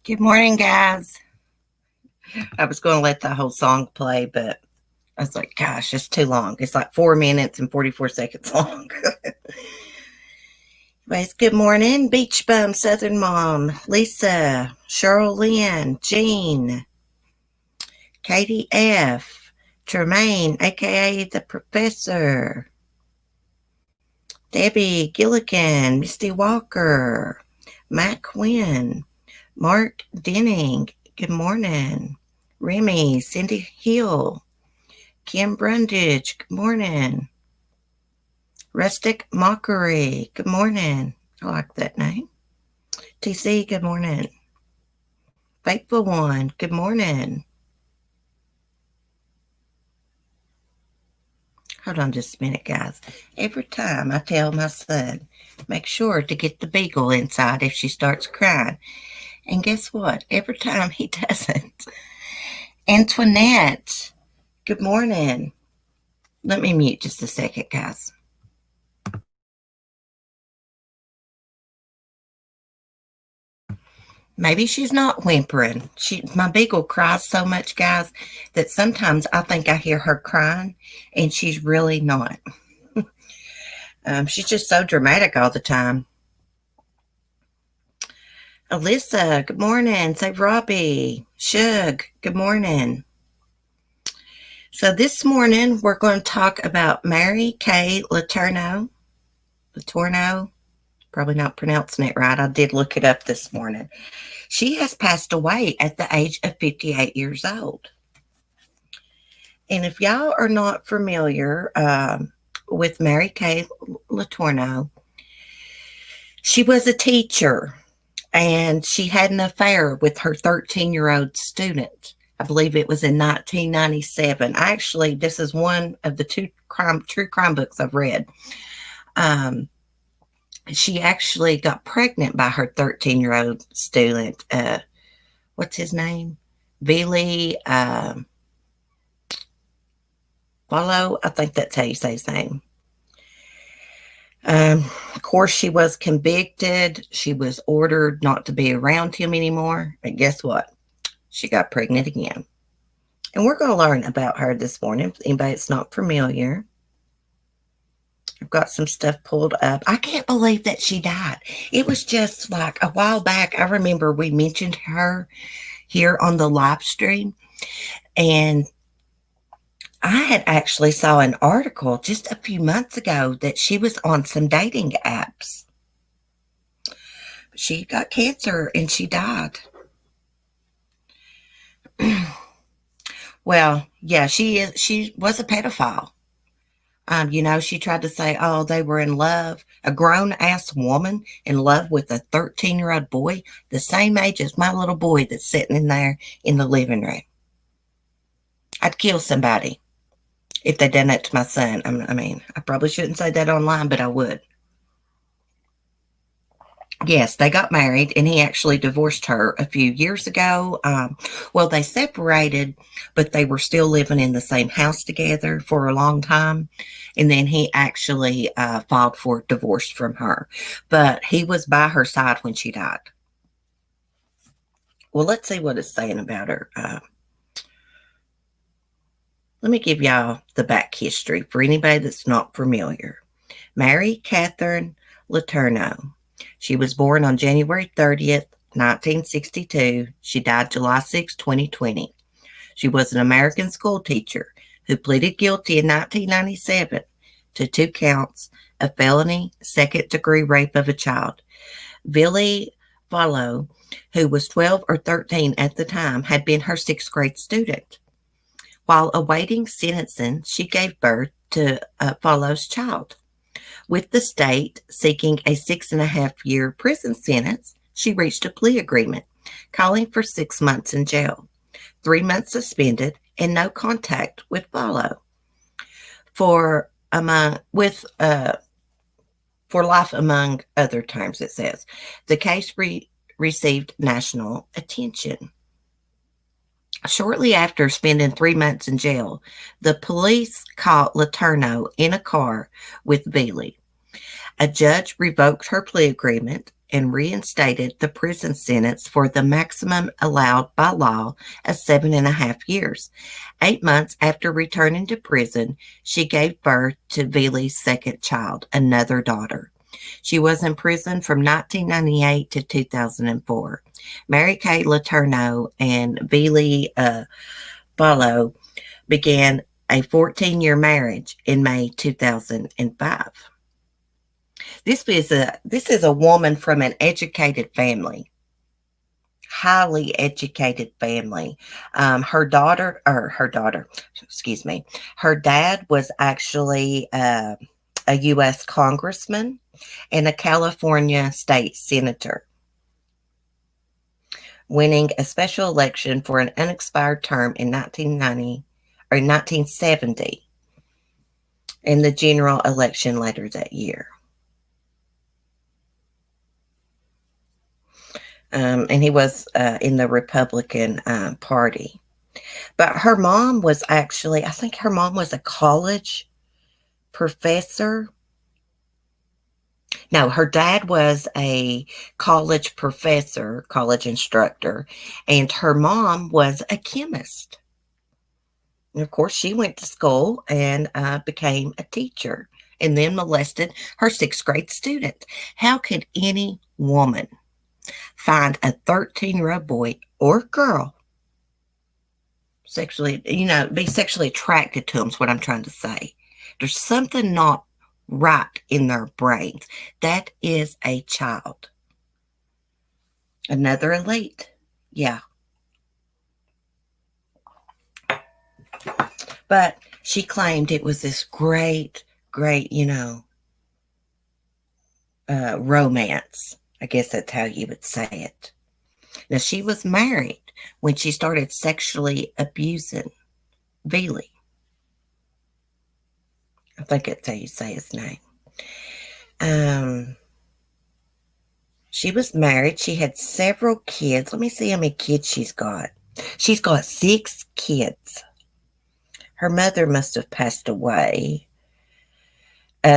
Good morning, guys. I was going to let the whole song play, but I was like, gosh, it's too long. It's like 4 minutes and 44 seconds long. Anyways, good morning, Beach Bum, Southern Mom, Lisa, Cheryl Lynn, Jean, Katie F., Tremaine, aka the Professor, Debbie Gilligan, Misty Walker, Matt Quinn, Mark Denning, good morning. Remy, Cindy Hill, Kim Brundage, good morning. Rustic Mockery, good morning. I like that name. TC, good morning. Faithful One, good morning. Hold on just a minute, guys. Every time I tell my son, make sure to get the beagle inside if she starts crying. And guess what? Every time he doesn't. Antoinette, good morning. Let me mute just a second, guys. Maybe she's not whimpering. My beagle cries so much, guys, that sometimes I think I hear her crying, and she's really not. She's just so dramatic all the time. Alyssa, good morning. Say Robbie. Shug, good morning. So this morning we're going to talk about Mary Kay Letourneau. Letourneau, probably not pronouncing it right. I did look it up this morning. She has passed away at the age of 58 years old. And if y'all are not familiar with Mary Kay Letourneau, she was a teacher, and she had an affair with her 13-year-old student. I believe it was in 1997. This is one of the true crime books I've read. She actually got pregnant by her 13-year-old student. What's his name? Vallow. Vallow. I think that's how you say his name. Of course, she was convicted. She was ordered not to be around him anymore. And guess what? She got pregnant again. And we're going to learn about her this morning. If anybody that's not familiar. I've got some stuff pulled up. I can't believe that she died. It was just like a while back. I remember we mentioned her here on the live stream. And I had actually saw an article just a few months ago that she was on some dating apps. She got cancer and she died. Well, yeah, she was a pedophile. She tried to say, oh, they were in love. A grown-ass woman in love with a 13-year-old boy, the same age as my little boy that's sitting in there in the living room. I'd kill somebody if they done that to my son. I probably shouldn't say that online, but I would. Yes, they got married, and he actually divorced her a few years ago. They separated, but they were still living in the same house together for a long time. And then he actually filed for divorce from her. But he was by her side when she died. Well, let's see what it's saying about her. Let me give y'all the back history for anybody that's not familiar. Mary Catherine Letourneau. She was born on January 30th, 1962. She died July 6, 2020. She was an American school teacher who pleaded guilty in 1997 to 2 counts of felony second-degree rape of a child. Vallow, who was 12 or 13 at the time, had been her 6th grade student. While awaiting sentencing, she gave birth to Vallow's child. With the state seeking a 6.5-year prison sentence, she reached a plea agreement, calling for 6 months in jail, 3 months suspended, and no contact with Vallow. For life, among other terms, it says. The case received national attention. Shortly after spending 3 months in jail, the police caught Letourneau in a car with Vallow. A judge revoked her plea agreement, and reinstated the prison sentence for the maximum allowed by law of 7.5 years. 8 months after returning to prison, she gave birth to Veely's second child, another daughter. She was in prison from 1998 to 2004. Mary Kay Letourneau and Veely Vallow began a 14-year marriage in May 2005. This is a woman from an educated family, highly educated family. Her daughter, excuse me, her dad was actually a U.S. congressman and a California state senator, winning a special election for an unexpired term in 1970 in the general election later that year. And he was in the Republican Party. But her mom was actually, I think her mom was a college professor. No, her dad was a college professor, college instructor, and her mom was a chemist. And of course, she went to school and became a teacher and then molested her sixth grade student. How could any woman find a 13-year-old boy or girl sexually, be sexually attracted to them is what I'm trying to say. There's something not right in their brains. That is a child. Another elite. Yeah. But she claimed it was this great, romance. I guess that's how you would say it. Now, she was married when she started sexually abusing Veely. I think that's how you say his name. She was married. She had several kids. Let me see how many kids she's got. She's got 6 kids. Her mother must have passed away.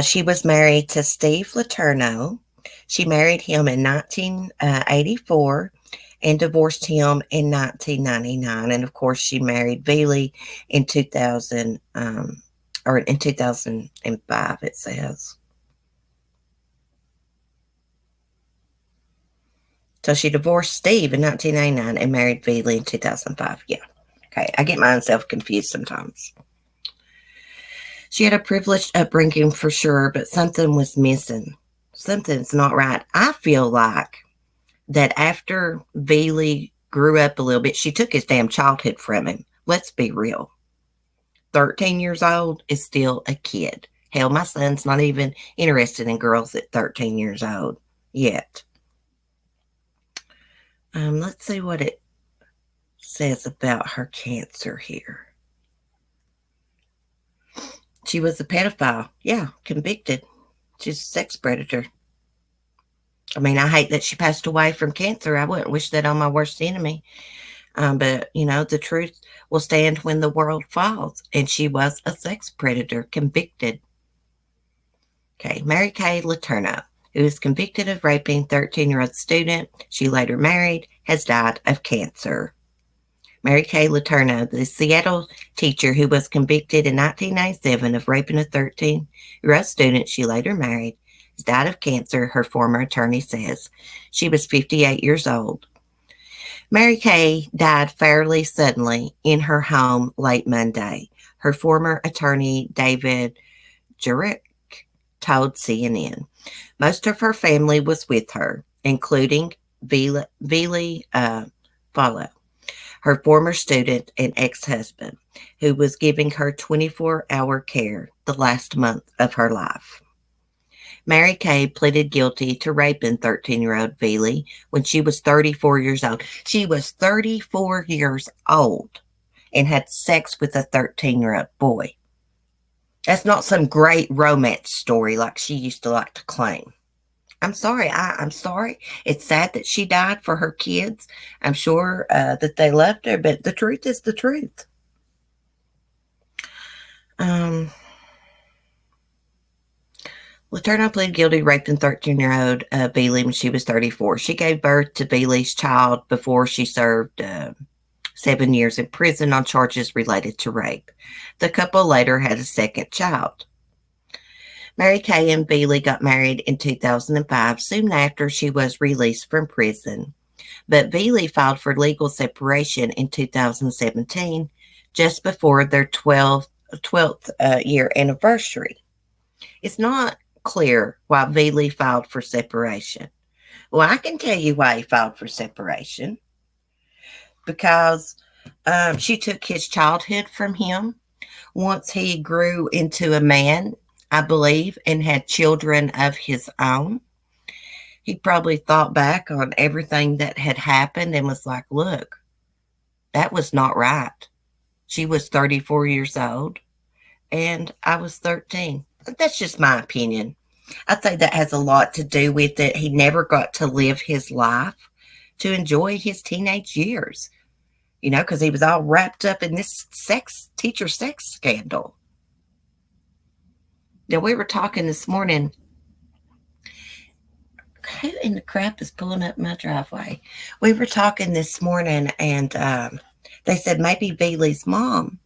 She was married to Steve Letourneau. She married him in 1984 and divorced him in 1999. And of course, she married Veely in 2000, or in 2005, it says. So she divorced Steve in 1999 and married Veely in 2005. Yeah. Okay. I get myself confused sometimes. She had a privileged upbringing for sure, but something was missing. Something's not right. I feel like that after Veely grew up a little bit, she took his damn childhood from him. Let's be real. 13 years old is still a kid. Hell, my son's not even interested in girls at 13 years old yet. Let's see what it says about her cancer here. She was a pedophile. Yeah, convicted. She's a sex predator. I mean, I hate that she passed away from cancer. I wouldn't wish that on my worst enemy. But, the truth will stand when the world falls. And she was a sex predator, convicted. Okay, Mary Kay Letourneau, who was convicted of raping 13-year-old student she later married, has died of cancer. Mary Kay Letourneau, the Seattle teacher who was convicted in 1997 of raping a 13-year-old student she later married, has died of cancer, her former attorney says. She was 58 years old. Mary Kay died fairly suddenly in her home late Monday. Her former attorney, David Jurek, told CNN. Most of her family was with her, including Veely Vallow, her former student and ex-husband, who was giving her 24-hour care the last month of her life. Mary Kay pleaded guilty to raping 13-year-old Veely when she was 34 years old. She was 34 years old and had sex with a 13-year-old boy. That's not some great romance story like she used to like to claim. I'm sorry. I'm sorry. It's sad that she died for her kids. I'm sure that they loved her, but the truth is the truth. Letourneau pleaded guilty to raping 13-year-old Beely when she was 34. She gave birth to Beely's child before she served 7 years in prison on charges related to rape. The couple later had a second child. Mary Kay and Beely got married in 2005, soon after she was released from prison. But Beely filed for legal separation in 2017, just before their 12th year anniversary. It's not clear why Beely filed for separation. Well, I can tell you why he filed for separation. Because she took his childhood from him once he grew into a man, I believe, and had children of his own. He probably thought back on everything that had happened and was like, look, that was not right. She was 34 years old and I was 13. That's just my opinion. I'd say that has a lot to do with it. He never got to live his life to enjoy his teenage years, because he was all wrapped up in this teacher sex scandal. Now, we were talking this morning. Who in the crap is pulling up my driveway? We were talking this morning, and they said maybe Beely's mom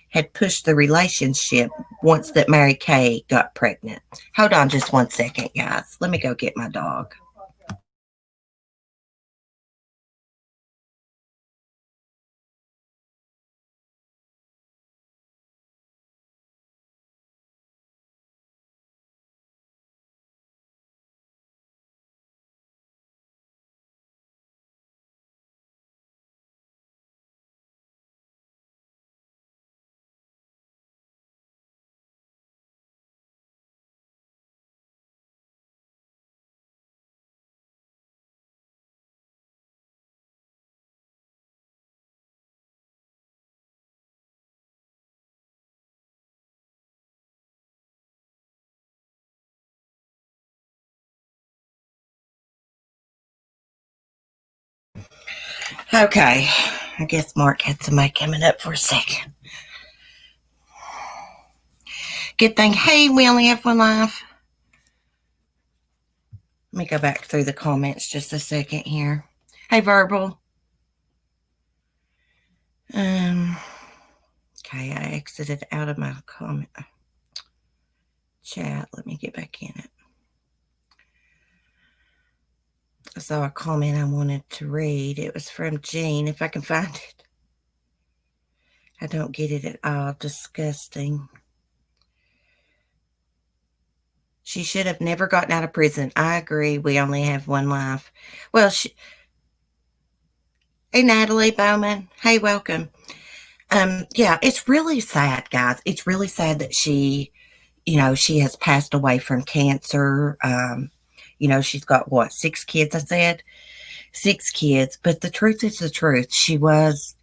had pushed the relationship once that Mary Kay got pregnant. Hold on just 1 second, guys. Let me go get my dog. Okay, I guess Mark had somebody coming up for a second. Good thing, hey, we only have one life. Let me go back through the comments just a second here. Hey, Verbal. Okay, I exited out of my comment chat. Let me get back in it. I saw a comment I wanted to read. It was from Jean, if I can find it. I don't get it at all. Disgusting. She should have never gotten out of prison. I agree. We only have one life. Well, hey, Natalie Bowman. Hey, welcome. Yeah, it's really sad, guys. It's really sad that she has passed away from cancer. She's got what, 6 kids, I said? 6 kids. But the truth is the truth. She was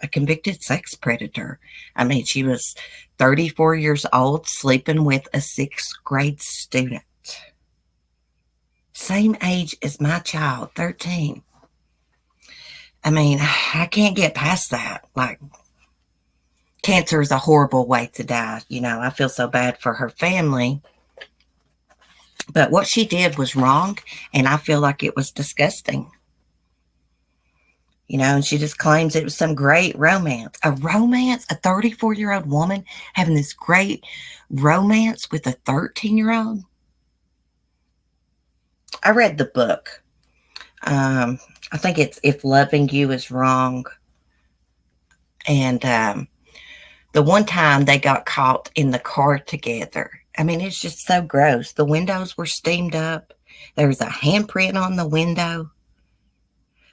a convicted sex predator. I mean, she was 34 years old, sleeping with a 6th grade student. Same age as my child, 13. I mean, I can't get past that. Like, cancer is a horrible way to die. I feel so bad for her family. But what she did was wrong, and I feel like it was disgusting. And she just claims it was some great romance. A romance? A 34-year-old woman having this great romance with a 13-year-old? I read the book. I think it's If Loving You Is Wrong. And the one time they got caught in the car together. I mean, it's just so gross. The windows were steamed up. There was a handprint on the window.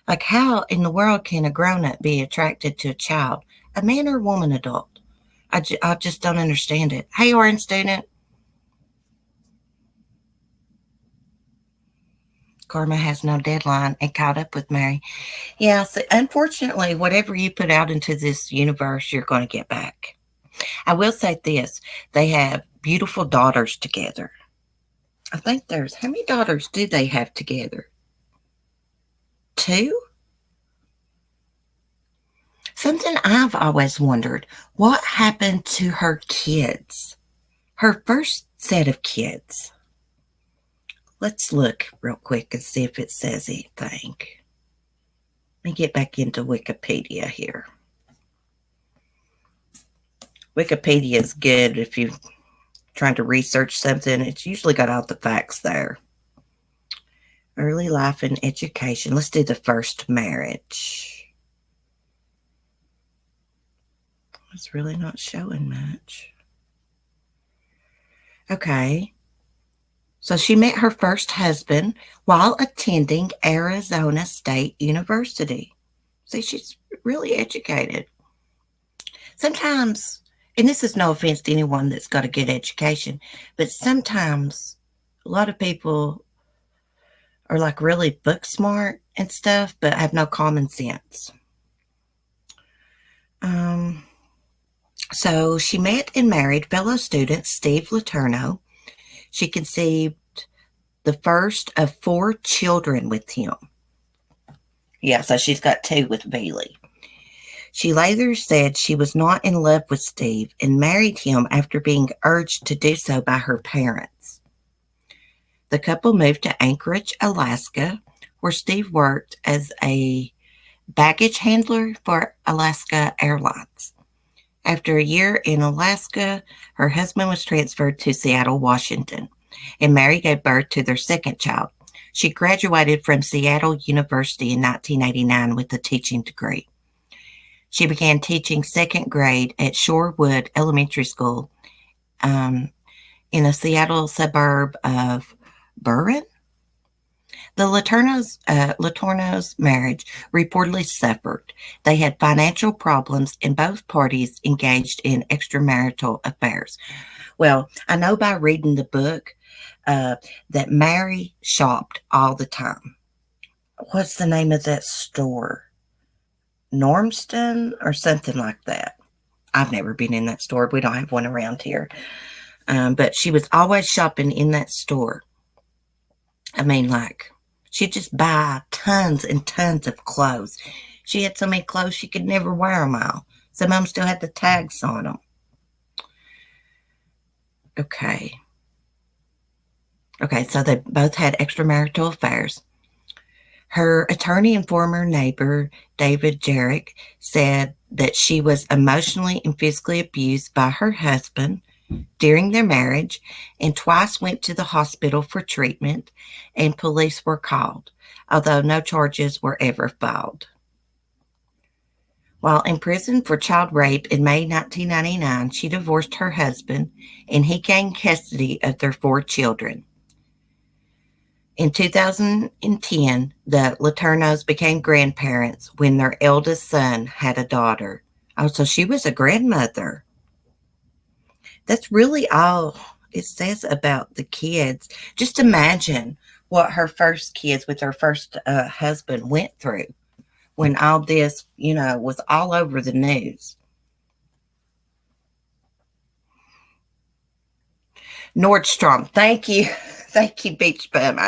Like, how in the world can a grown-up be attracted to a child? A man or woman adult? I just don't understand it. Hey, orange student. Karma has no deadline and caught up with Mary. Yeah, so unfortunately, whatever you put out into this universe, you're going to get back. I will say this. They have beautiful daughters together. I think how many daughters do they have together? 2? Something I've always wondered, what happened to her kids? Her first set of kids. Let's look real quick and see if it says anything. Let me get back into Wikipedia here. Wikipedia is good if you're trying to research something. It's usually got all the facts there. Early life and education. Let's do the first marriage. It's really not showing much. Okay. So she met her first husband while attending Arizona State University. See, she's really educated. Sometimes, and this is no offense to anyone that's got a good education, but sometimes a lot of people are like really book smart and stuff, but have no common sense. So she met and married fellow student Steve Letourneau. She conceived the first of 4 children with him. Yeah, so she's got 2 with Bailey. She later said she was not in love with Steve and married him after being urged to do so by her parents. The couple moved to Anchorage, Alaska, where Steve worked as a baggage handler for Alaska Airlines. After a year in Alaska, her husband was transferred to Seattle, Washington, and Mary gave birth to their second child. She graduated from Seattle University in 1989 with a teaching degree. She began teaching second grade at Shorewood Elementary School in a Seattle suburb of Burren. The Letourneau's marriage reportedly suffered. They had financial problems and both parties engaged in extramarital affairs. Well, I know by reading the book that Mary shopped all the time. What's the name of that store? Normston or something like that. I've never been in that store. We don't have one around here. But she was always shopping in that store. I mean, like, she'd just buy tons and tons of clothes. She had so many clothes she could never wear them all. Some of them still had the tags on them. Okay, so they both had extramarital affairs. Her attorney and former neighbor, David Jarrick, said that she was emotionally and physically abused by her husband during their marriage and twice went to the hospital for treatment, and police were called, although no charges were ever filed. While in prison for child rape in May 1999, she divorced her husband and he gained custody of their 4 children. In 2010, the Letourneaus became grandparents when their eldest son had a daughter. Oh, so she was a grandmother. That's really all it says about the kids. Just imagine what her first kids with her first husband went through when all this, was all over the news. Nordstrom, thank you. Thank you, Beach Bum.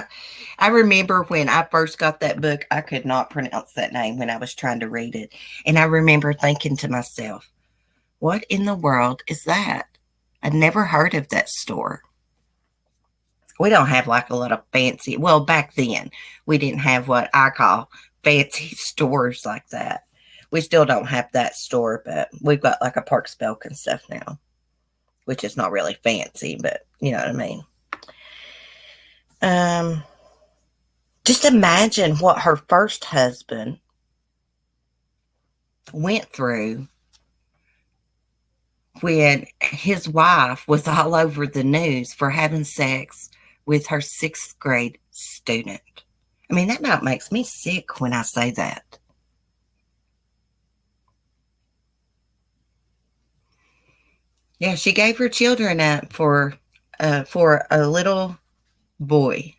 I remember when I first got that book, I could not pronounce that name when I was trying to read it. And I remember thinking to myself, what in the world is that? I'd never heard of that store. We don't have like a lot of fancy, well, back then, we didn't have what I call fancy stores like that. We still don't have that store, but we've got like a Parks Belk and stuff now, which is not really fancy, but you know what I mean. Just imagine what her first husband went through when his wife was all over the news for having sex with her 6th grade student. I mean, that about makes me sick when I say that. Yeah, she gave her children up for a little boy.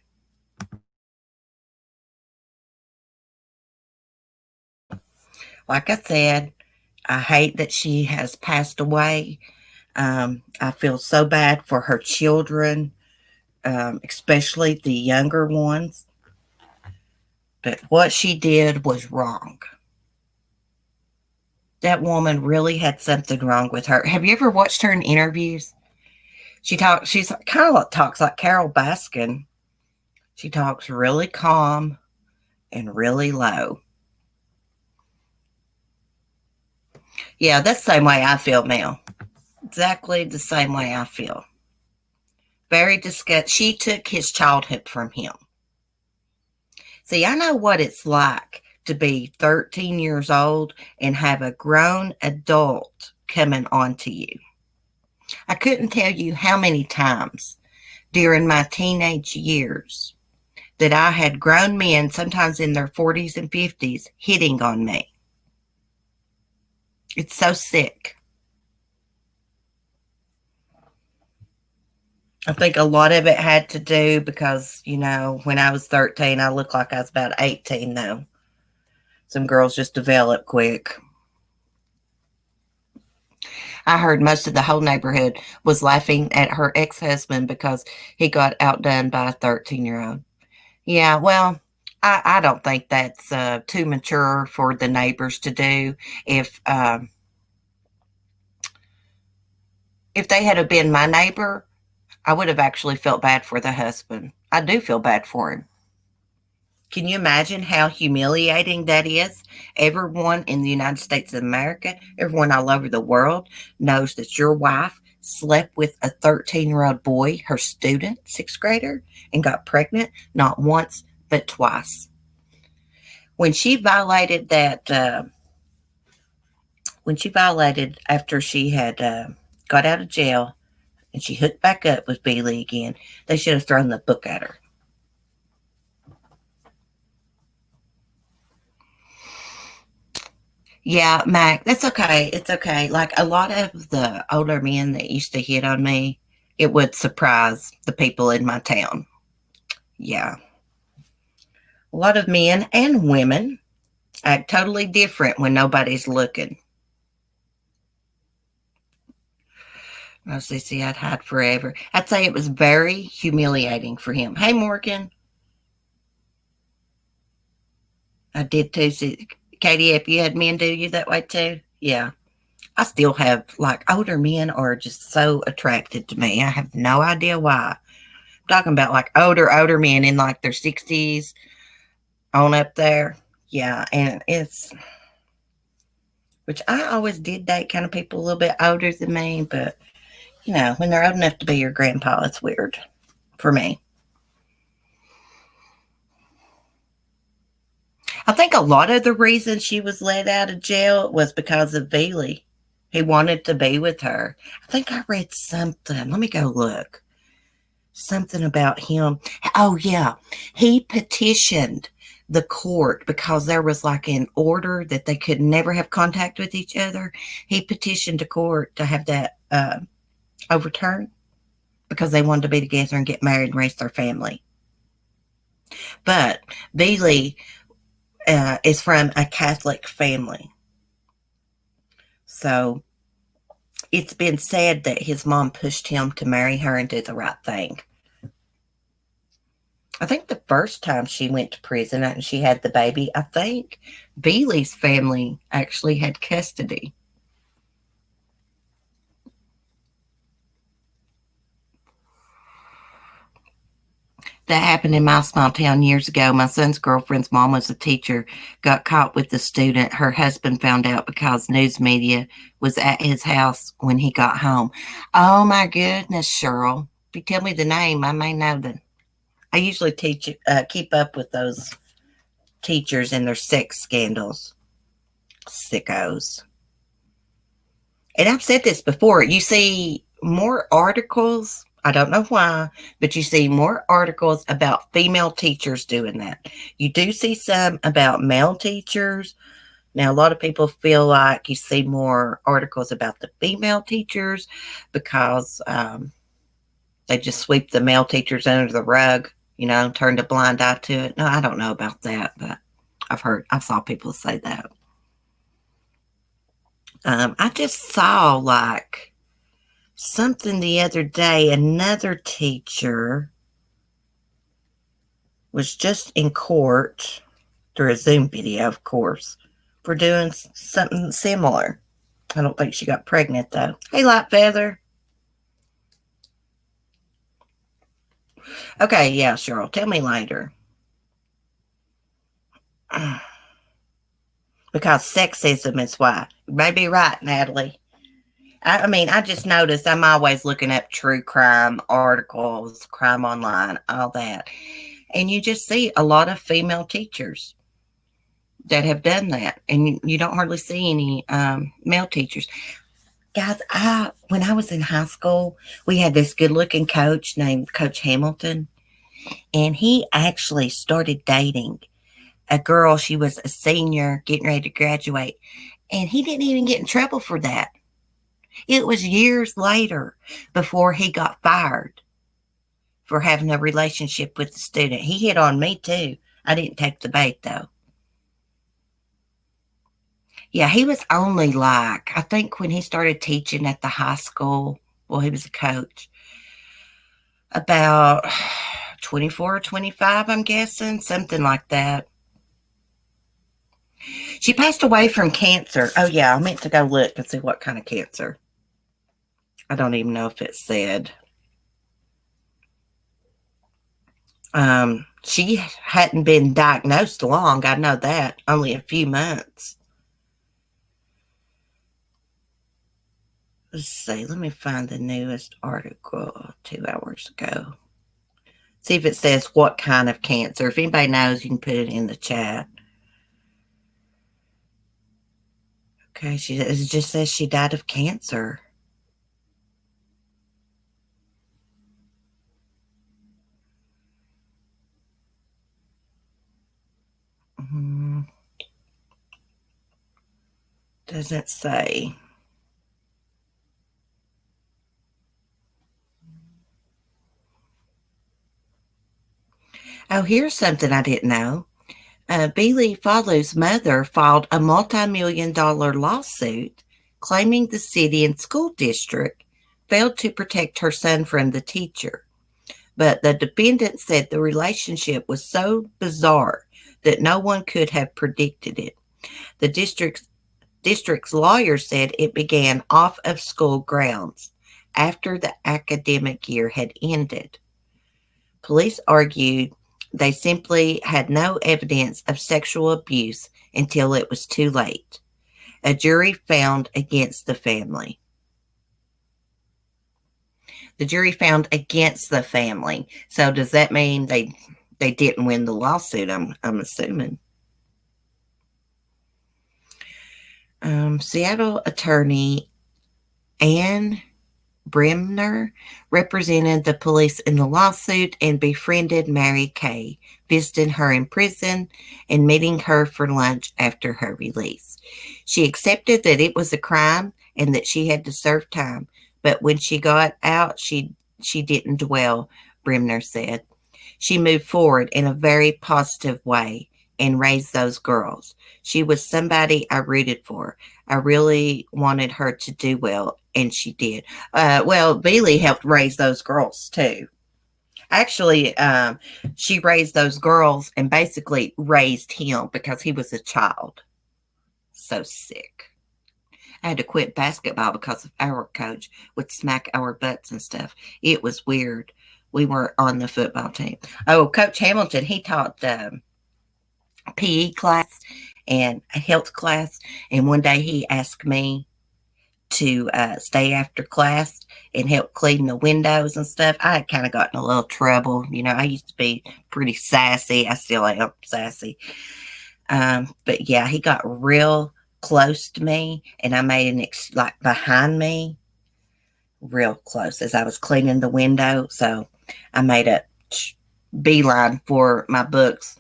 Like I said, I hate that she has passed away. I feel so bad for her children, especially the younger ones. But what she did was wrong. That woman really had something wrong with her. Have you ever watched her in interviews? She's kind of talks like Carol Baskin. She talks really calm and really low. Yeah, that's the same way I feel, Mel. Exactly the same way I feel. Very disgust. She took his childhood from him. See, I know what it's like to be 13 years old and have a grown adult coming on to you. I couldn't tell you how many times during my teenage years that I had grown men, sometimes in their 40s and 50s, hitting on me. It's so sick. I think a lot of it had to do because, when I was 13, I looked like I was about 18, though. Some girls just develop quick. I heard most of the whole neighborhood was laughing at her ex-husband because he got outdone by a 13-year-old. Yeah, well, I don't think that's too mature for the neighbors to do. If they had been my neighbor, I would have actually felt bad for the husband. I do feel bad for him. Can you imagine how humiliating that is? Everyone in the United States of America, everyone all over the world knows that your wife slept with a 13-year-old boy, her student, sixth grader, and got pregnant not once but twice. When she violated after she had got out of jail and she hooked back up with Billy again, they should have thrown the book at her. Yeah, Mac, that's okay. It's okay. Like a lot of the older men that used to hit on me, it would surprise the people in my town. Yeah. A lot of men and women act totally different when nobody's looking. Oh, Sissy, I'd hide forever. I'd say it was very humiliating for him. Hey, Morgan. I did too. Katie, if you had men do you that way too? Yeah. I still have, like, older men are just so attracted to me. I have no idea why. I'm talking about, like, older men in, like, their 60s on up there. Yeah, and which I always did date kind of people a little bit older than me, but, when they're old enough to be your grandpa, it's weird for me. I think a lot of the reason she was let out of jail was because of Veely. He wanted to be with her. I think I read something. Let me go look. Something about him. Oh, yeah. He petitioned the court because there was like an order that they could never have contact with each other. He petitioned the court to have that overturned because they wanted to be together and get married and raise their family. But Veely is from a Catholic family. So it's been said that his mom pushed him to marry her and do the right thing. I think the first time she went to prison and she had the baby, I think Veely's family actually had custody. That happened in my small town years ago. My son's girlfriend's mom was a teacher, got caught with the student. Her husband found out because news media was at his house when he got home. Oh my goodness, Cheryl. If you tell me the name, I may know them. I usually keep up with those teachers and their sex scandals. Sickos. And I've said this before. You see more articles. I don't know why, but you see more articles about female teachers doing that. You do see some about male teachers. Now, a lot of people feel like you see more articles about the female teachers because they just sweep the male teachers under the rug, turn a blind eye to it. No, I don't know about that, but I saw people say that. I just saw like something the other day. Another teacher was just in court through a Zoom video, of course, for doing something similar. I don't think she got pregnant, though. Hey, Light Feather. Okay, yeah, Cheryl, tell me later. Because sexism is why. You may be right, Natalie. I mean, I just noticed I'm always looking up true crime articles, crime online, all that. And you just see a lot of female teachers that have done that. And you don't hardly see any male teachers. Guys, when I was in high school, we had this good looking coach named Coach Hamilton. And he actually started dating a girl. She was a senior getting ready to graduate. And he didn't even get in trouble for that. It was years later before he got fired for having a relationship with the student. He hit on me too. I didn't take the bait though. Yeah, he was only like, I think when he started teaching at the high school, well, he was a coach, about 24 or 25, I'm guessing, something like that. She passed away from cancer. Oh, yeah, I meant to go look and see what kind of cancer. I don't even know if it said. She hadn't been diagnosed long. I know that. Only a few months. Let's see. Let me find the newest article 2 hours ago. See if it says what kind of cancer. If anybody knows, you can put it in the chat. Okay, it just says she died of cancer. Doesn't say. Oh, here's something I didn't know. Billy Fallow's mother filed a multi-million-dollar lawsuit claiming the city and school district failed to protect her son from the teacher. But the defendant said the relationship was so bizarre that no one could have predicted it. The district's lawyer said it began off of school grounds after the academic year had ended. Police argued they simply had no evidence of sexual abuse until it was too late. A jury found against the family. The jury found against the family. So does that mean they didn't win the lawsuit? I'm assuming. Seattle attorney Anne Bremner represented the police in the lawsuit and befriended Mary Kay, visiting her in prison and meeting her for lunch after her release. She accepted that it was a crime and that she had to serve time, but when she got out, she didn't dwell, Bremner said. She moved forward in a very positive way and raised those girls. She was somebody I rooted for. I really wanted her to do well, and she did. Well, Bailey helped raise those girls too. Actually, she raised those girls and basically raised him because he was a child. So sick. I had to quit basketball because of our coach would smack our butts and stuff. It was weird. We weren't on the football team. Oh, Coach Hamilton, he taught PE class and a health class. And one day he asked me to stay after class and help clean the windows and stuff. I had kind of gotten a little trouble. You know, I used to be pretty sassy. I still am sassy. But yeah, he got real close to me and I made like behind me real close as I was cleaning the window. So I made a beeline for my books.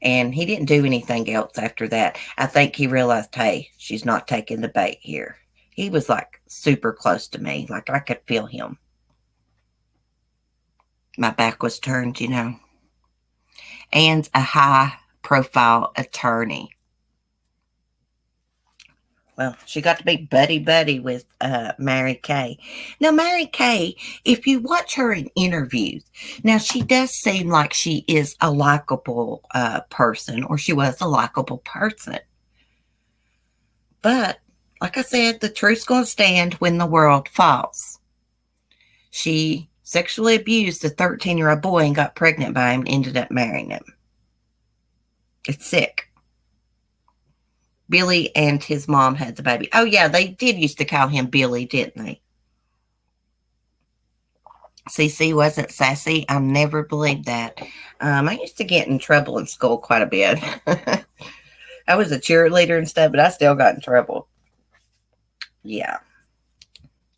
And he didn't do anything else after that. I think he realized, hey, she's not taking the bait here. He was like super close to me. Like I could feel him. My back was turned, you know. Anne's a high profile attorney. Well, she got to be buddy with Mary Kay. Now, Mary Kay, if you watch her in interviews, now she does seem like she is a likable person, or she was a likable person. But, like I said, the truth's going to stand when the world falls. She sexually abused a 13-year-old boy and got pregnant by him and ended up marrying him. It's sick. Billy and his mom had the baby. Oh, yeah, they did used to call him Billy, didn't they? CC wasn't sassy. I never believed that. I used to get in trouble in school quite a bit. I was a cheerleader and stuff, but I still got in trouble. Yeah.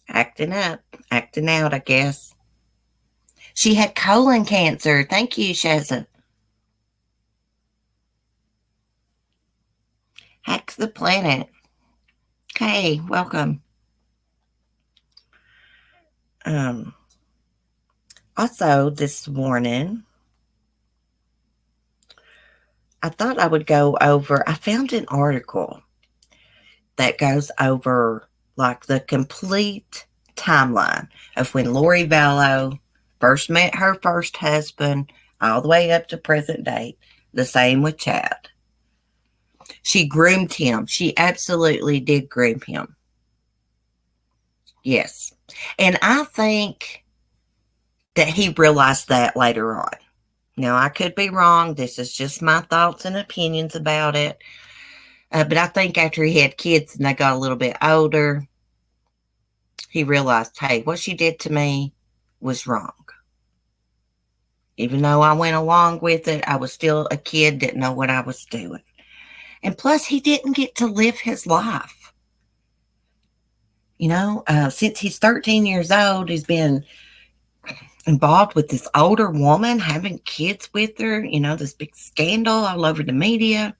Acting up, acting out, I guess. She had colon cancer. Thank you, Shazza. Hacks the planet. Hey, welcome. Also, this morning, I thought I would go over, I found an article that goes over like the complete timeline of when Lori Vallow first met her first husband all the way up to present day. The same with Chad. She groomed him. She absolutely did groom him. Yes. And I think that he realized that later on. Now, I could be wrong. This is just my thoughts and opinions about it. But I think after he had kids and they got a little bit older, he realized, hey, what she did to me was wrong. Even though I went along with it, I was still a kid, didn't know what I was doing. And plus, he didn't get to live his life. You know, since he's 13 years old, he's been involved with this older woman, having kids with her, you know, this big scandal all over the media.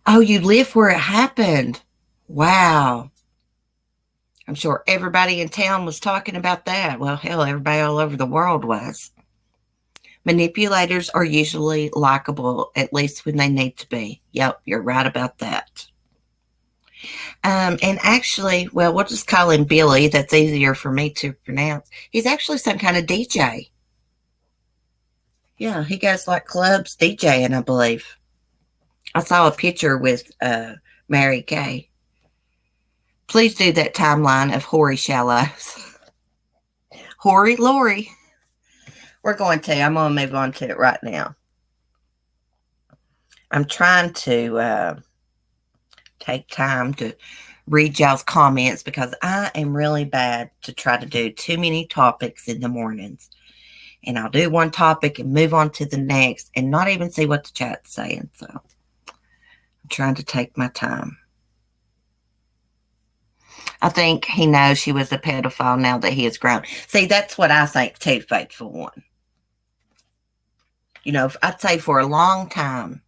Oh, you live where it happened. Wow. I'm sure everybody in town was talking about that. Well, hell, everybody all over the world was. Manipulators are usually likable, at least when they need to be. Yep, you're right about that. And actually, well, we'll just call him Billy. That's easier for me to pronounce. He's actually some kind of DJ. Yeah, he goes like clubs DJing, I believe. I saw a picture with Mary Kay. Please do that timeline of Hoary Shallows. Hoary Lori. I'm going to move on to it right now. I'm trying to take time to read y'all's comments because I am really bad to try to do too many topics in the mornings. And I'll do one topic and move on to the next and not even see what the chat's saying. So I'm trying to take my time. I think he knows she was a pedophile now that he is grown. See, that's what I think too, Faithful One. You know, I'd say for a long time,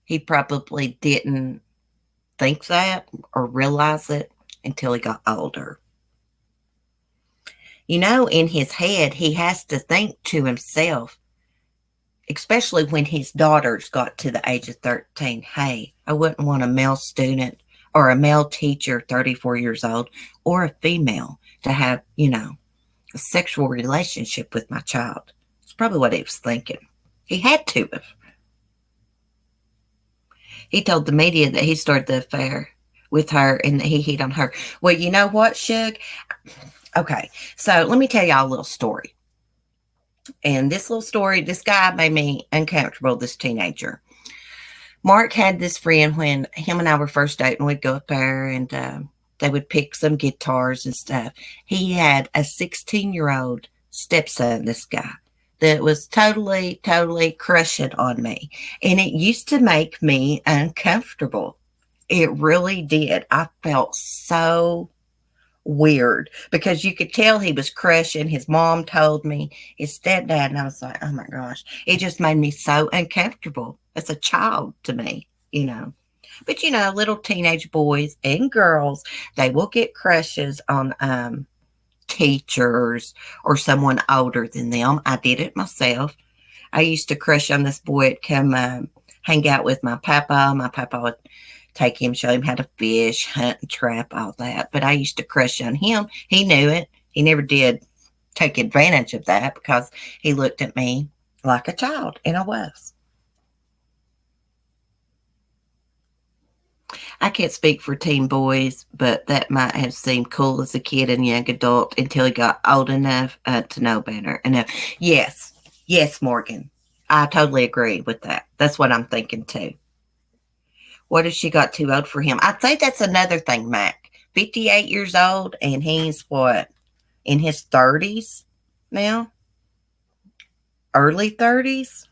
he probably didn't think that or realize it until he got older. You know, in his head, he has to think to himself, especially when his daughters got to the age of 13, hey, I wouldn't want a male student or a male teacher, 34 years old, or a female to have, you know, a sexual relationship with my child. It's probably what he was thinking. He had to have. He told the media that he started the affair with her and that he hit on her. Well, you know what, Shug? Okay, so let me tell y'all a little story. And this little story, this guy made me uncomfortable, this teenager. Mark had this friend when him and I were first dating. We'd go up there and they would pick some guitars and stuff. He had a 16-year-old stepson, this guy, that was totally crushing on me. And it used to make me uncomfortable. It really did. I felt so weird because you could tell he was crushing. His mom told me, his stepdad, and I was like, oh my gosh. It just made me so uncomfortable as a child to me, you know. But, you know, little teenage boys and girls, they will get crushes on teachers or someone older than them. I did it myself. I used to crush on this boy at come hang out with my papa. My papa would take him, show him how to fish, hunt, and trap, all that. But I used to crush on him. He knew it. He never did take advantage of that because he looked at me like a child, and I was. I can't speak for teen boys, but that might have seemed cool as a kid and young adult until he got old enough to know better. And yes, yes, Morgan, I totally agree with that. That's what I'm thinking too. What if she got too old for him? I think that's another thing, Mac. 58 years old, and he's what, in his 30s now? Early 30s?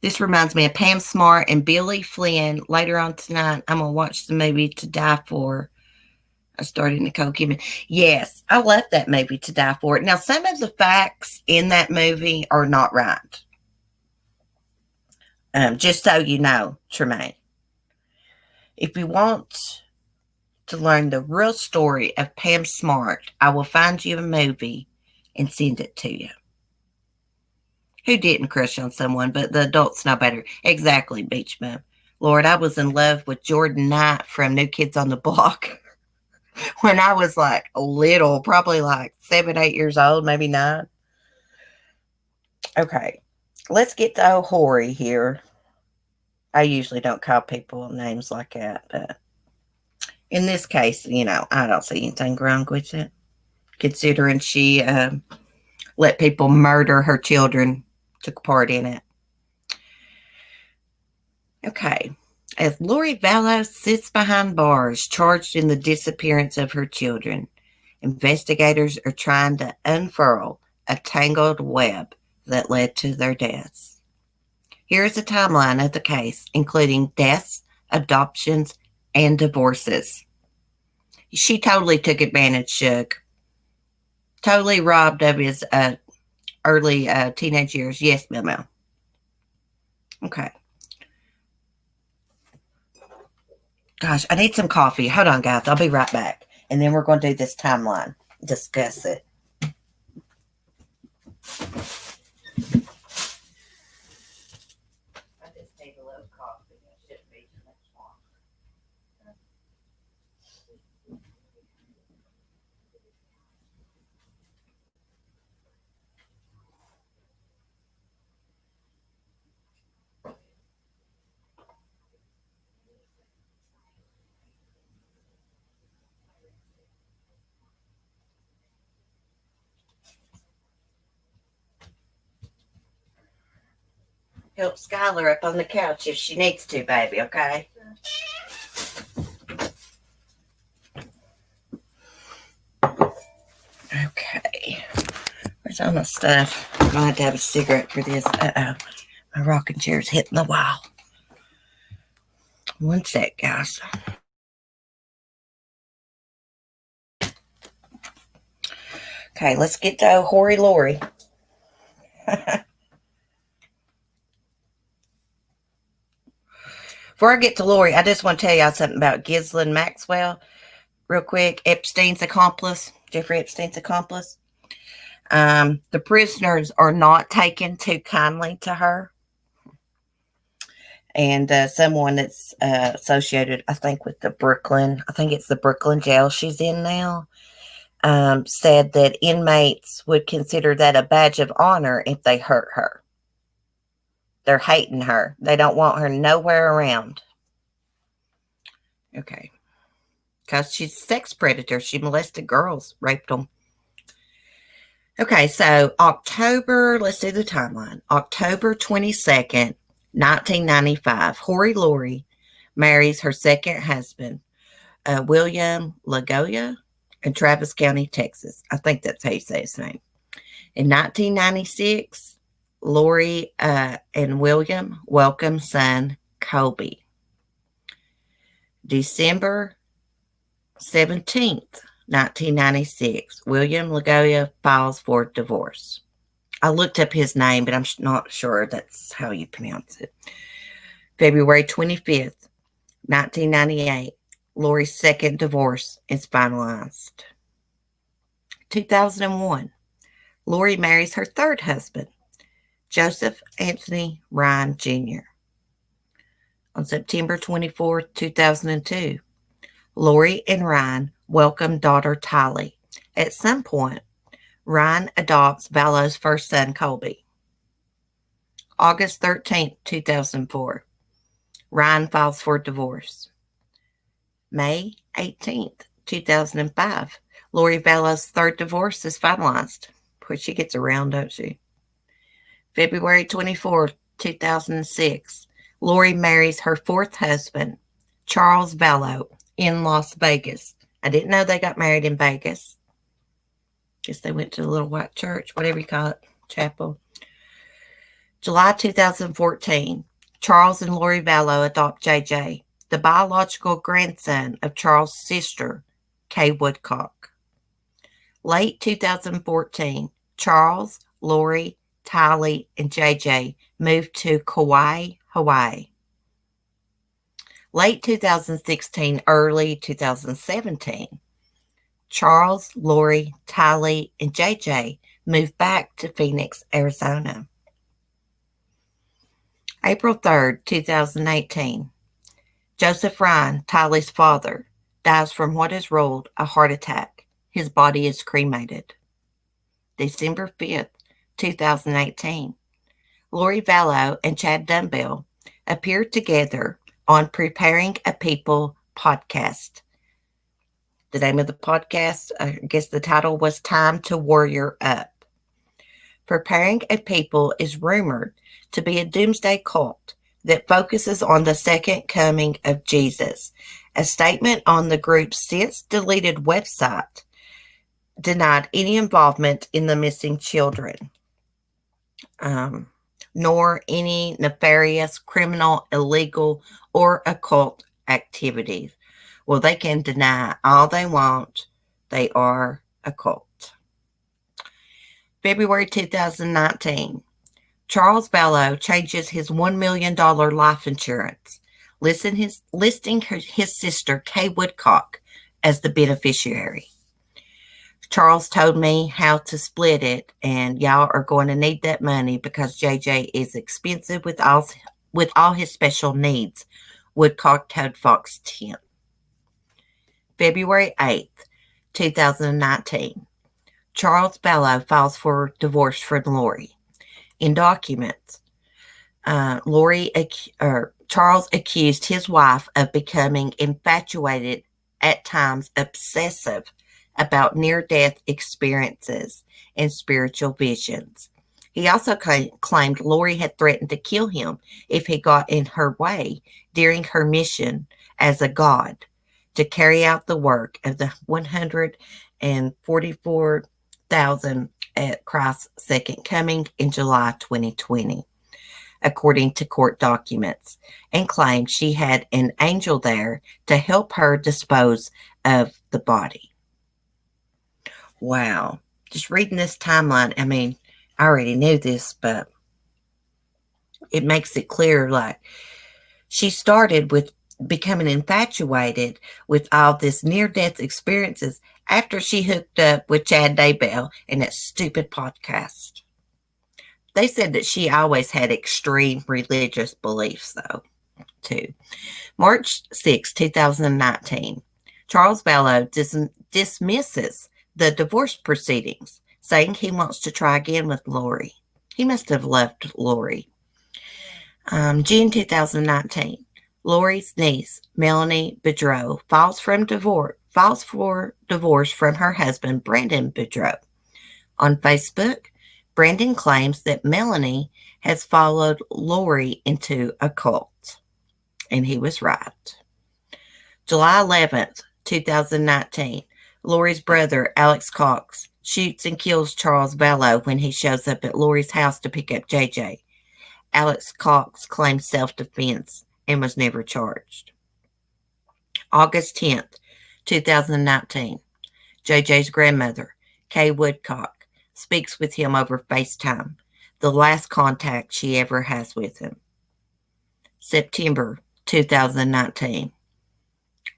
This reminds me of Pam Smart and Billy Flynn. Later on tonight, I'm going to watch the movie To Die For. I started Nicole Kidman. Yes, I love that movie To Die For. Now, some of the facts in that movie are not right. Just so you know, Tremaine. If you want to learn the real story of Pam Smart, I will find you a movie and send it to you. Who didn't crush on someone, but the adults know better. Exactly, Beach Bum. Lord, I was in love with Jordan Knight from New Kids on the Block when I was like little, probably like 7, 8 years old, maybe 9. Okay, let's get to old Hori here. I usually don't call people names like that, but in this case, I don't see anything wrong with it, considering she let people murder her children, took part in it. Okay. As Lori Vallow sits behind bars, charged in the disappearance of her children, investigators are trying to unfurl a tangled web that led to their deaths. Here is a timeline of the case, including deaths, adoptions, and divorces. She totally took advantage, Shug. Totally robbed of his early teenage years. Yes, Mel. Okay. Gosh, I need some coffee. Hold on, guys. I'll be right back. And then we're going to do this timeline. Discuss it. I just need a little coffee. It shouldn't be too much longer. Help Skylar up on the couch if she needs to, baby, okay? Okay. Where's all my stuff? I'm going to have to have a cigarette for this. Uh-oh. My rocking chair's hitting the wall. One sec, guys. Okay, let's get to Hori Lori. Before I get to Lori, I just want to tell y'all something about Ghislaine Maxwell real quick. Epstein's accomplice, Jeffrey Epstein's accomplice. The prisoners are not taken too kindly to her. And someone that's associated, I think, with the Brooklyn, I think it's the Brooklyn jail she's in now, said that inmates would consider that a badge of honor if they hurt her. They're hating her. They don't want her nowhere around. Okay. Because she's a sex predator. She molested girls, raped them. Okay, so October, let's do the timeline. October 22nd, 1995, Hori Lori marries her second husband, William Lagoya, in Travis County, Texas. I think that's how you say his name. In 1996, Lori and William welcome son Colby. December 17th, 1996, William Lagoya files for divorce. I looked up his name, but I'm not sure that's how you pronounce it. February 25th, 1998, Lori's second divorce is finalized. 2001, Lori marries her third husband, Joseph Anthony Ryan Jr. On September 24, 2002, Lori and Ryan welcome daughter Tylee. At some point, Ryan adopts Vallow's first son, Colby. August 13, 2004, Ryan files for divorce. May 18th, 2005. Lori Vallow's third divorce is finalized. Boy, she gets around, don't she? February 24th, 2006. Lori marries her fourth husband, Charles Vallow, in Las Vegas. I didn't know they got married in Vegas. Guess they went to the little white church, whatever you call it, chapel. July 2014. Charles and Lori Vallow adopt JJ, the biological grandson of Charles' sister, Kay Woodcock. Late 2014. Charles, Lori, Tylee, and JJ moved to Kauai, Hawaii. Late 2016, early 2017, Charles, Lori, Tylee, and JJ moved back to Phoenix, Arizona. April 3rd, 2018, Joseph Ryan, Tylee's father, dies from what is ruled a heart attack. His body is cremated. December 5th, 2018, Lori Vallow and Chad Daybell appeared together on Preparing a People podcast. The name of the podcast, I guess the title was Time to Warrior Up. Preparing a People is rumored to be a doomsday cult that focuses on the second coming of Jesus. A statement on the group's since deleted website denied any involvement in the missing children, nor any nefarious, criminal, illegal, or occult activities. Well, they can deny all they want. They are a cult. February 2019, Charles Vallow changes his $1 million life insurance, listing his sister, Kay Woodcock, as the beneficiary. Charles told me how to split it, and y'all are going to need that money because JJ is expensive with all his special needs, Woodcock told Fox 10. February 8th, 2019. Charles Vallow files for divorce from Lori. In documents, Charles accused his wife of becoming infatuated, at times obsessive, about near-death experiences and spiritual visions. He also claimed Lori had threatened to kill him if he got in her way during her mission as a god to carry out the work of the 144,000 at Christ's second coming in July 2020, according to court documents, and claimed she had an angel there to help her dispose of the body. Wow. Just reading this timeline, I mean, I already knew this, but it makes it clear, like, she started with becoming infatuated with all this near-death experiences after she hooked up with Chad Daybell in that stupid podcast. They said that she always had extreme religious beliefs, though, too. March 6, 2019, Charles Vallow dismisses the divorce proceedings, saying he wants to try again with Lori. He must have loved Lori. June 2019, Lori's niece, Melanie Boudreau, files for divorce from her husband, Brandon Boudreau. On Facebook, Brandon claims that Melanie has followed Lori into a cult, and he was right. July 11th, 2019, Lori's brother, Alex Cox, shoots and kills Charles Vallow when he shows up at Lori's house to pick up JJ. Alex Cox claimed self-defense and was never charged. August 10th, 2019, JJ's grandmother, Kay Woodcock, speaks with him over FaceTime, the last contact she ever has with him. September 2019,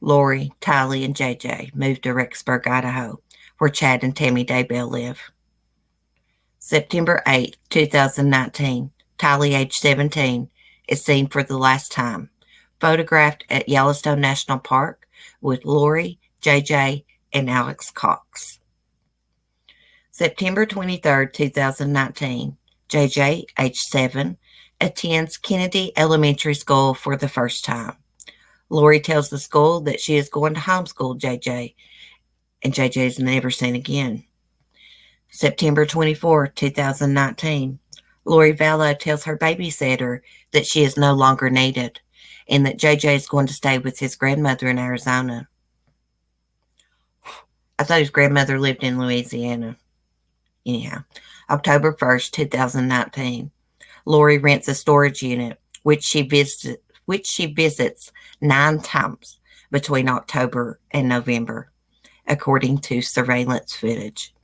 Lori, Tylee, and JJ moved to Rexburg, Idaho, where Chad and Tammy Daybell live. September 8, 2019, Tylee, age 17, is seen for the last time, photographed at Yellowstone National Park with Lori, JJ, and Alex Cox. September 23, 2019, JJ, age 7, attends Kennedy Elementary School for the first time. Lori tells the school that she is going to homeschool JJ, and JJ is never seen again. September 24, 2019. Lori Vallow tells her babysitter that she is no longer needed and that JJ is going to stay with his grandmother in Arizona. I thought his grandmother lived in Louisiana. Anyhow, October 1st, 2019. Lori rents a storage unit, which she visits 9 times between October and November, according to surveillance footage.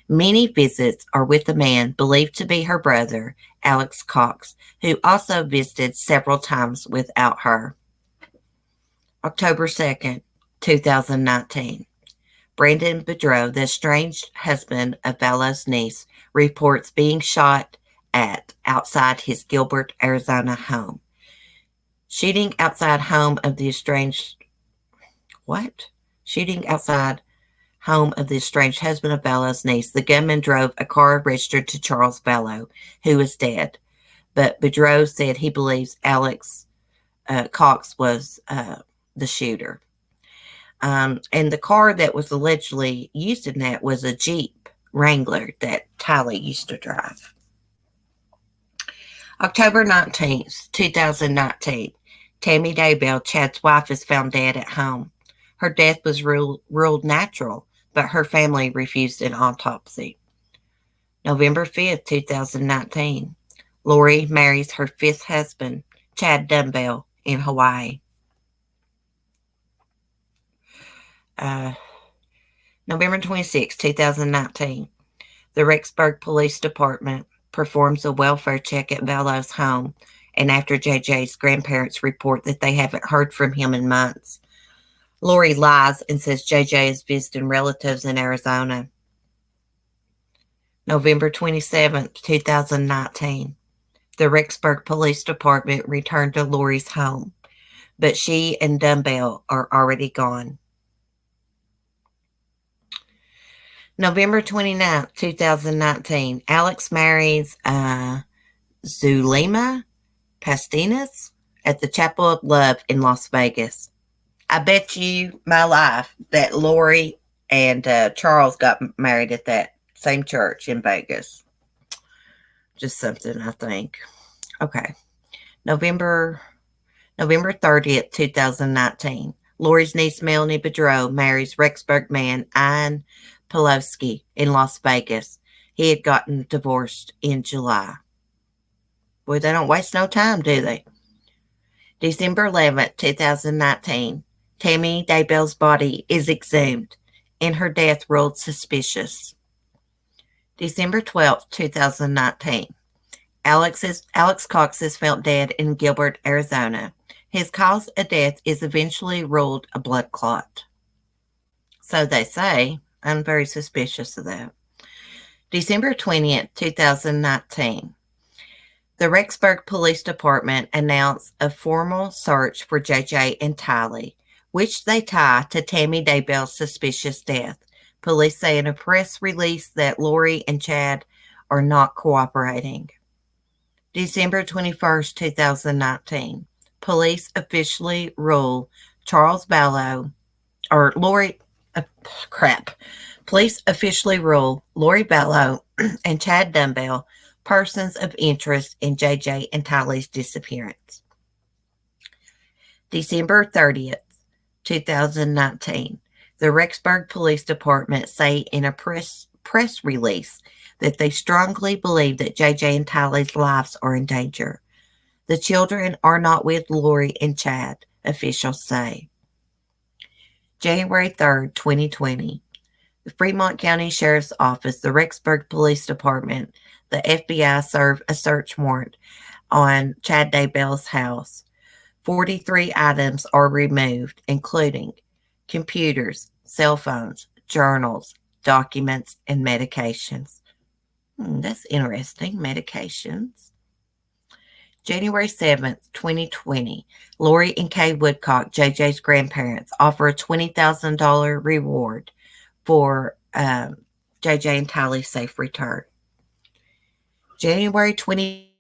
Many visits are with a man believed to be her brother, Alex Cox, who also visited several times without her. October 2nd, 2019. Brandon Boudreaux, the estranged husband of Vallow's niece, reports being shot at outside his Gilbert, Arizona home. Shooting outside home of the estranged husband of Vallow's niece, the gunman drove a car registered to Charles Vallow, who is dead. But Boudreaux said he believes Alex Cox was the shooter. And the car that was allegedly used in that was a Jeep Wrangler that Tylee used to drive. October 19th, 2019. Tammy Daybell, Chad's wife, is found dead at home. Her death was ruled natural, but her family refused an autopsy. November 5th, 2019. Lori marries her 5th husband, Chad Daybell, in Hawaii. November 26, 2019. The Rexburg Police Department performs a welfare check at Vallow's home, and after JJ's grandparents report that they haven't heard from him in months, Lori lies and says JJ is visiting relatives in Arizona. November 27, 2019. The Rexburg Police Department returned to Lori's home, but she and Daybell are already gone. November 29, 2019. Alex marries Zulema Pastinas at the Chapel of Love in Las Vegas. I bet you my life that Lori and Charles got married at that same church in Vegas. Just something I think. Okay. November 30th, 2019. Lori's niece Melanie Boudreaux marries Rexburg man Ian Pulowski in Las Vegas. He had gotten divorced in July. Boy, they don't waste no time, do they? December 11th, 2019. Tammy Daybell's body is exhumed and her death ruled suspicious. December 12th, 2019. Alex Cox is found dead in Gilbert, Arizona. His cause of death is eventually ruled a blood clot. So they say. I'm very suspicious of that. December 20th, 2019. The Rexburg Police Department announced a formal search for JJ and Tylee, which they tie to Tammy Daybell's suspicious death. Police say in a press release that Lori and Chad are not cooperating. December 21st, 2019. Police officially rule Charles Vallow, or Lori, Police officially rule Lori Vallow and Chad Daybell persons of interest in JJ and Tylee's disappearance. December 30th, 2019. The Rexburg Police Department say in a press release that they strongly believe that JJ and Tylee's lives are in danger. The children are not with Lori and Chad, officials say. January 3rd, 2020. The Fremont County Sheriff's Office, the Rexburg Police Department, the FBI served a search warrant on Chad Daybell's house. 43 items are removed, including computers, cell phones, journals, documents, and medications. That's interesting, medications. January 7th, 2020, Lori and Kay Woodcock, JJ's grandparents, offer a $20,000 reward for JJ and Tylee's safe return. January 20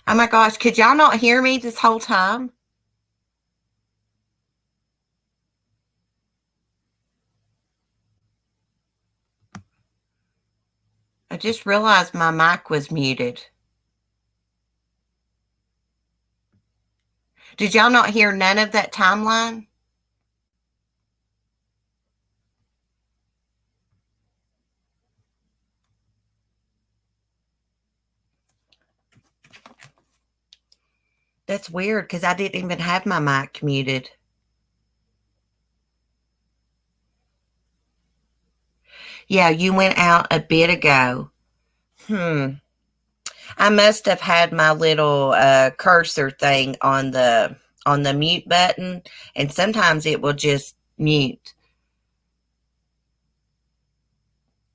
Oh my gosh, could y'all not hear me this whole time? I just realized my mic was muted. Did y'all not hear none of that timeline? That's weird because I didn't even have my mic muted. Yeah, you went out a bit ago. I must have had my little cursor thing on the mute button, and sometimes it will just mute.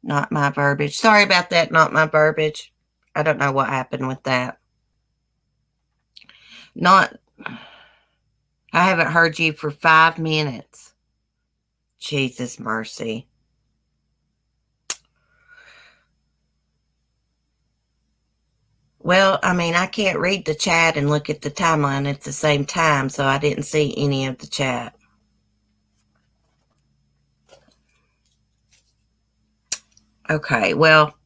Not my verbiage. Sorry about that. Not my verbiage. I don't know what happened with that. Not. I haven't heard you for 5 minutes. Jesus mercy. Well, I mean, I can't read the chat and look at the timeline at the same time, so I didn't see any of the chat. Okay, well,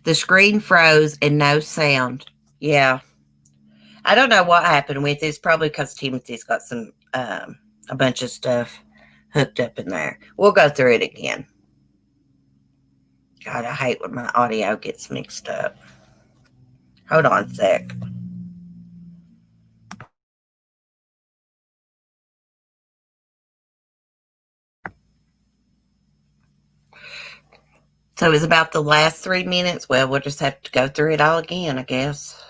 the screen froze and no sound. Yeah. I don't know what happened with it. It's probably because Timothy's got some, a bunch of stuff hooked up in there. We'll go through it again. God, I hate when my audio gets mixed up. Hold on a sec. So it's about the last 3 minutes. Well, we'll just have to go through it all again, I guess.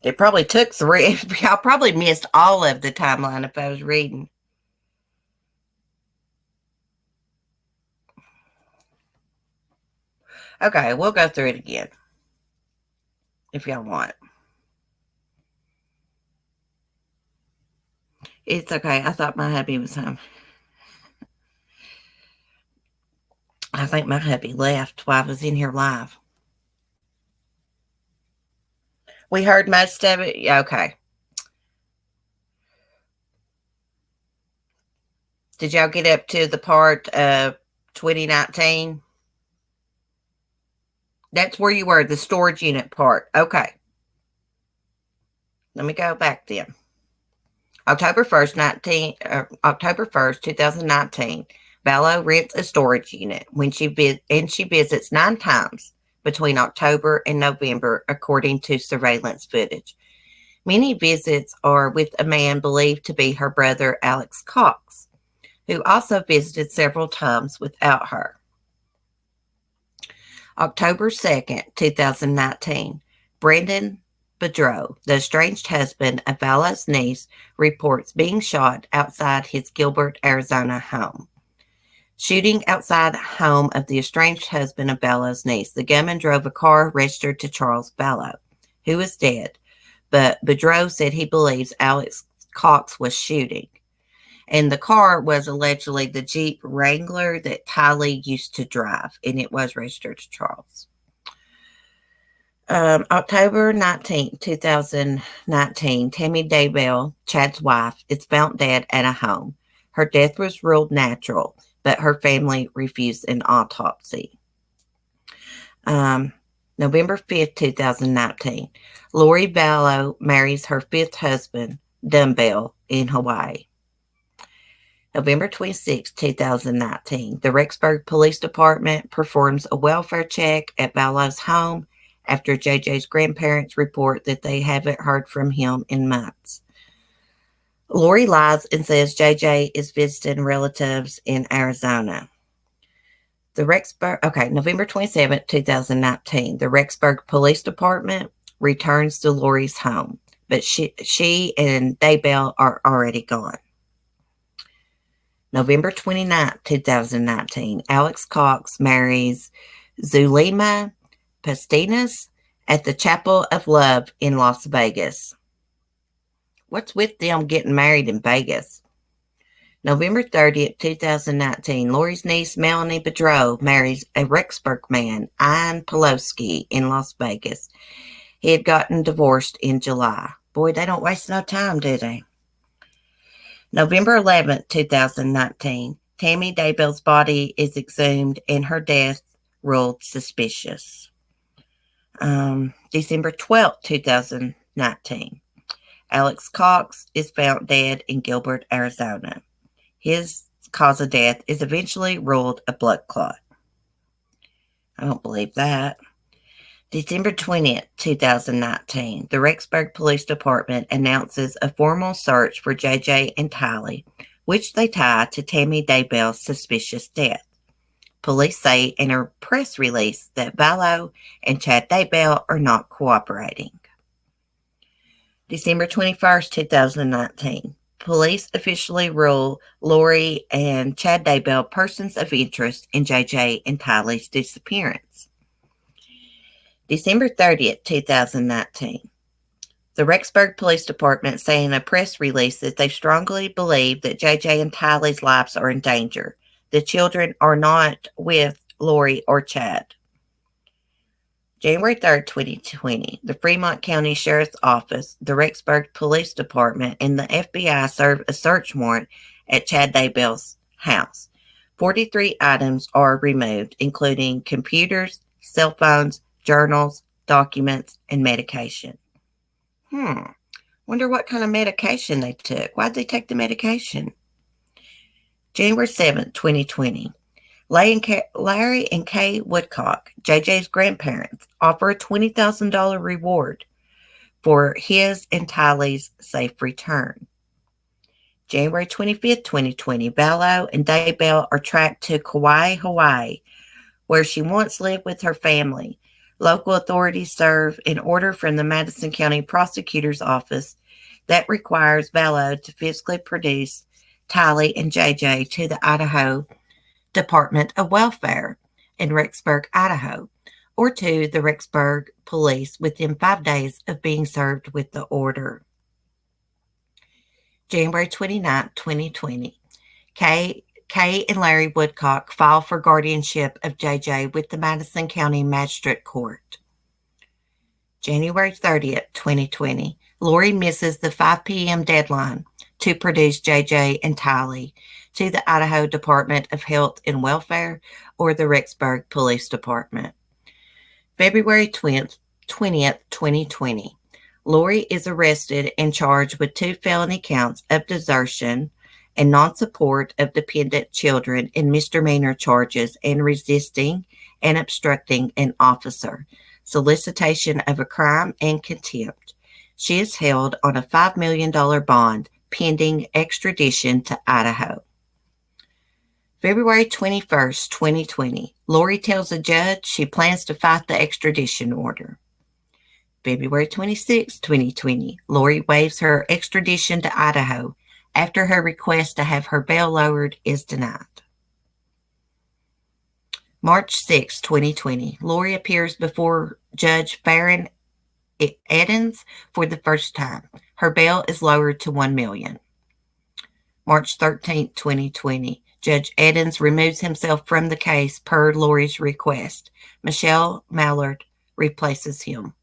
It probably took 3. I probably missed all of the timeline if I was reading. Okay, we'll go through it again if y'all want. It's okay. I thought my hubby was home. I think my hubby left while I was in here live. We heard most of it. Okay. Did y'all get up to the part of 2019? That's where you were, the storage unit part. Okay. Let me go back then. October 1st, 2019, Vallow rents a storage unit when she visits 9 times between October and November, according to surveillance footage. Many visits are with a man believed to be her brother, Alex Cox, who also visited several times without her. October 2nd, 2019, Brendan Boudreau, the estranged husband of Vallow's niece, reports being shot outside his Gilbert, Arizona home. Shooting outside the home of the estranged husband of Vallow's niece, the gunman drove a car registered to Charles Vallow, who is dead, but Boudreau said he believes Alex Cox was shooting. And the car was allegedly the Jeep Wrangler that Tylee used to drive, and it was registered to Charles. October 19th, 2019, Tammy Daybell, Chad's wife, is found dead at a home. Her death was ruled natural, but her family refused an autopsy. November 5th, 2019, Lori Vallow marries her 5th husband, Daybell, in Hawaii. November 26, 2019, the Rexburg Police Department performs a welfare check at Vallow's home after JJ's grandparents report that they haven't heard from him in months. Lori lies and says JJ is visiting relatives in Arizona. November 27, 2019, the Rexburg Police Department returns to Lori's home, but she and Daybell are already gone. November 29, 2019, Alex Cox marries Zulema Pastinas at the Chapel of Love in Las Vegas. What's with them getting married in Vegas? November 30th, 2019, Lori's niece Melanie Bedreau marries a Rexburg man, Ian Pulowski, in Las Vegas. He had gotten divorced in July. Boy, they don't waste no time, do they? November 11th, 2019, Tammy Daybell's body is exhumed and her death ruled suspicious. December 12th, 2019, Alex Cox is found dead in Gilbert, Arizona. His cause of death is eventually ruled a blood clot. I don't believe that. December 20th, 2019, the Rexburg Police Department announces a formal search for JJ and Tylee, which they tie to Tammy Daybell's suspicious death. Police say in a press release that Vallow and Chad Daybell are not cooperating. December 21st, 2019, police officially rule Lori and Chad Daybell persons of interest in JJ and Tylee's disappearance. December 30th, 2019, the Rexburg Police Department say in a press release that they strongly believe that JJ and Tylee's lives are in danger. The children are not with Lori or Chad. January 3rd, 2020, the Fremont County Sheriff's Office, the Rexburg Police Department, and the FBI serve a search warrant at Chad Daybell's house. 43 items are removed, including computers, cell phones, journals, documents, and medication. Wonder what kind of medication they took. Why'd they take the medication? January 7th, 2020. Larry and Kay Woodcock, JJ's grandparents, offer a $20,000 reward for his and Tylee's safe return. January 25th, 2020. Vallow and Daybell are tracked to Kauai, Hawaii, where she once lived with her family. Local authorities serve an order from the Madison County Prosecutor's Office that requires Vallow to physically produce Tylee and JJ to the Idaho Department of Welfare in Rexburg, Idaho, or to the Rexburg Police within 5 days of being served with the order. January 29, 2020, Kay and Larry Woodcock file for guardianship of JJ with the Madison County Magistrate Court. January 30th, 2020, Lori misses the 5 p.m. deadline to produce JJ and Tylee to the Idaho Department of Health and Welfare or the Rexburg Police Department. February 20th, 2020, Lori is arrested and charged with 2 felony counts of desertion and non-support of dependent children and misdemeanor charges and resisting and obstructing an officer, solicitation of a crime, and contempt. She is held on a $5 million bond pending extradition to Idaho. February 21st, 2020, Lori tells a judge she plans to fight the extradition order. February 26, 2020, Lori waives her extradition to Idaho after her request to have her bail lowered is denied. March 6, 2020, Lori appears before Judge Farron Edens for the first time. Her bail is lowered to $1 million. March 13, 2020, Judge Edens removes himself from the case per Lori's request. Michelle Mallard replaces him.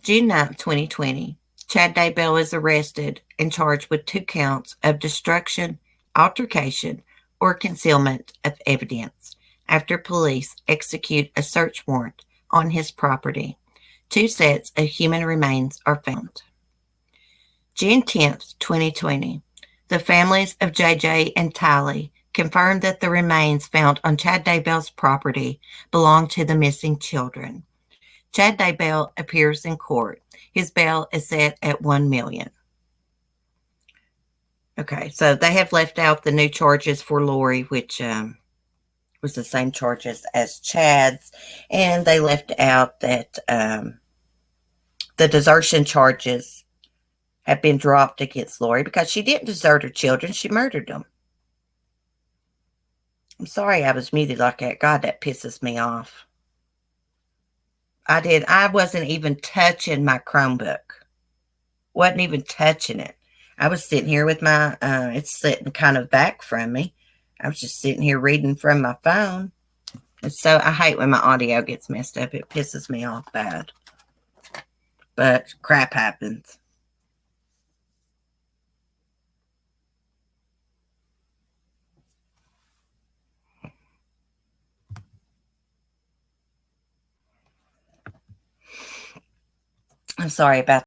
June 9, 2020, Chad Daybell is arrested and charged with 2 counts of destruction, altercation, or concealment of evidence after police execute a search warrant on his property. 2 sets of human remains are found. June 10th, 2020, the families of JJ and Tylee confirmed that the remains found on Chad Daybell's property belong to the missing children. Chad Daybell appears in court. His bail is set at $1 million. Okay, so they have left out the new charges for Lori, which was the same charges as Chad's, and they left out that the desertion charges have been dropped against Lori because she didn't desert her children, she murdered them. I'm sorry I was muted like that. God, that pisses me off. I wasn't even touching my Chromebook. Wasn't even touching it. I was sitting here with my, it's sitting kind of back from me. I was just sitting here reading from my phone. And so I hate when my audio gets messed up. It pisses me off bad. But crap happens. I'm sorry about